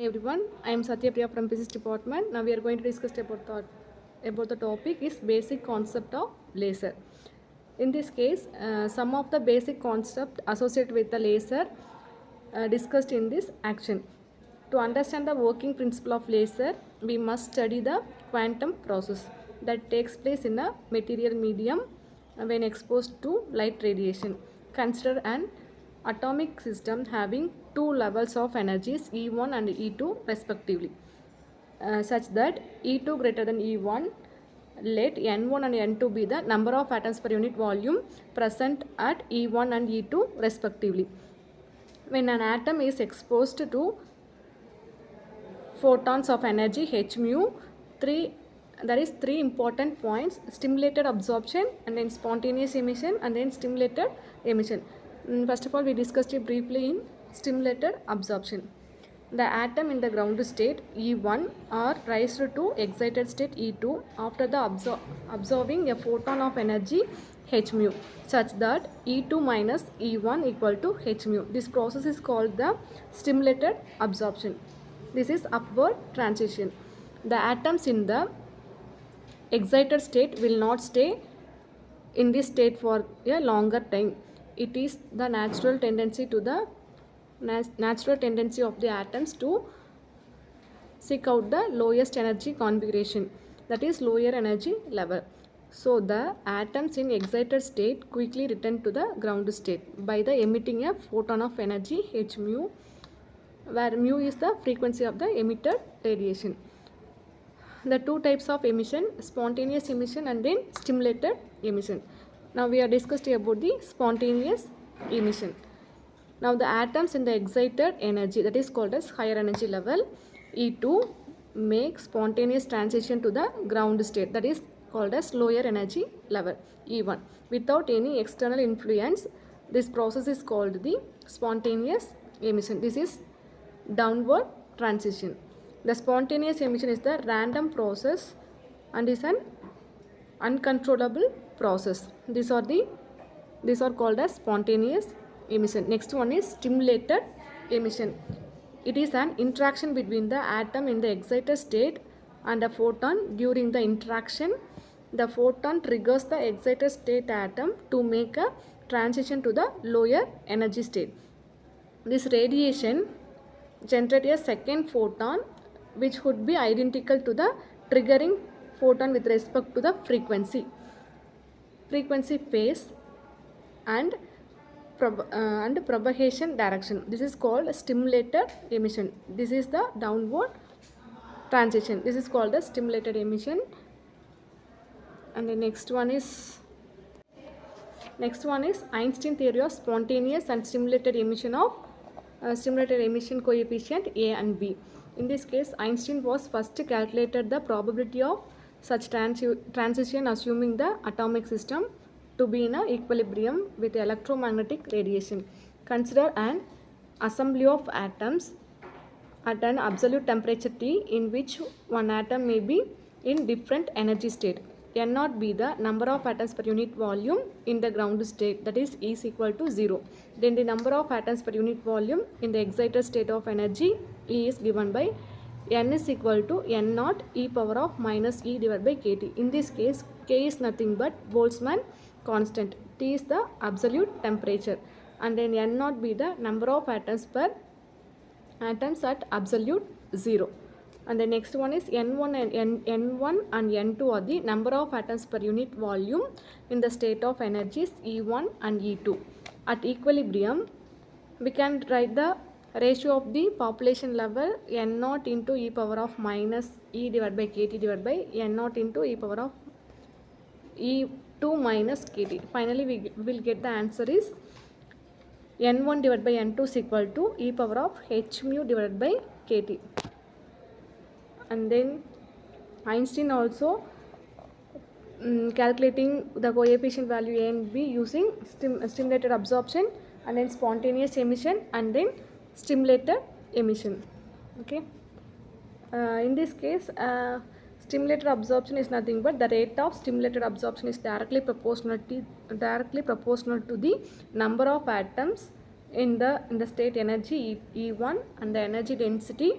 everyone. I am Satyapriya from Physics department. Now we are going to discuss about the topic is basic concept of laser. In this case, some of the basic concept associated with the laser discussed in this action. To understand the working principle of laser, we must study the quantum process that takes place in a material medium when exposed to light radiation. Consider an atomic system having two levels of energies E1 and E2 respectively, such that E2 greater than E1. Let N1 and N2 be the number of atoms per unit volume present at E1 and E2 respectively. When an atom is exposed to photons of energy h mu, three important points: stimulated absorption, and then spontaneous emission, and then stimulated emission. First of all, we discussed it briefly in stimulated absorption. The atom in the ground state E1 are raised to excited state E2 after the absorbing a photon of energy h mu, such that E2 minus E1 equal to h mu. This process is called the stimulated absorption. This is upward transition. The atoms in the excited state will not stay in this state for a longer time. It is the natural tendency of the atoms to seek out the lowest energy configuration, that is lower energy level. So the atoms in excited state quickly return to the ground state by the emitting a photon of energy h mu, where mu is the frequency of the emitted radiation. The two types of emission, spontaneous emission and then stimulated emission. Now we are discussing about the spontaneous emission. Now the atoms in the excited energy, that is called as higher energy level E2, make spontaneous transition to the ground state, that is called as lower energy level E1 without any external influence. This process is called the spontaneous emission. This is downward transition. The spontaneous emission is the random process and is an uncontrollable process. These are called as spontaneous emission. Next one is stimulated emission. It is an interaction between the atom in the excited state and a photon. During the interaction, the photon triggers the excited state atom to make a transition to the lower energy state. This radiation generates a second photon which would be identical to the triggering photon with respect to the frequency phase and propagation direction. This is called stimulated emission. This is the downward transition. This is called the stimulated emission. And the next one is Einstein theory of spontaneous and stimulated emission of stimulated emission coefficient A and B. In this case, Einstein was first calculated the probability of such transition assuming the atomic system to be in a equilibrium with electromagnetic radiation. Consider an assembly of atoms at an absolute temperature T in which one atom may be in different energy state. N not be the number of atoms per unit volume in the ground state, that is E is equal to 0. Then the number of atoms per unit volume in the excited state of energy E is given by N is equal to N naught e power of minus E divided by kT. In this case, K is nothing but Boltzmann constant. T is the absolute temperature, and then N naught be the number of atoms at absolute 0. And the next one is N1 and N2 are the number of atoms per unit volume in the state of energies E1 and E2. At equilibrium, we can write the ratio of the population level N0 into e power of minus E divided by kT divided by N0 into e power of E2 minus kT. Finally, we will get the answer is N1 divided by N2 is equal to e power of h mu divided by kT. And then Einstein also calculating the coefficient value A and B using stimulated absorption and then spontaneous emission and then stimulated emission. Okay. In this case, stimulated absorption is nothing but the rate of stimulated absorption is directly proportional to the number of atoms in the state energy E1 and the energy density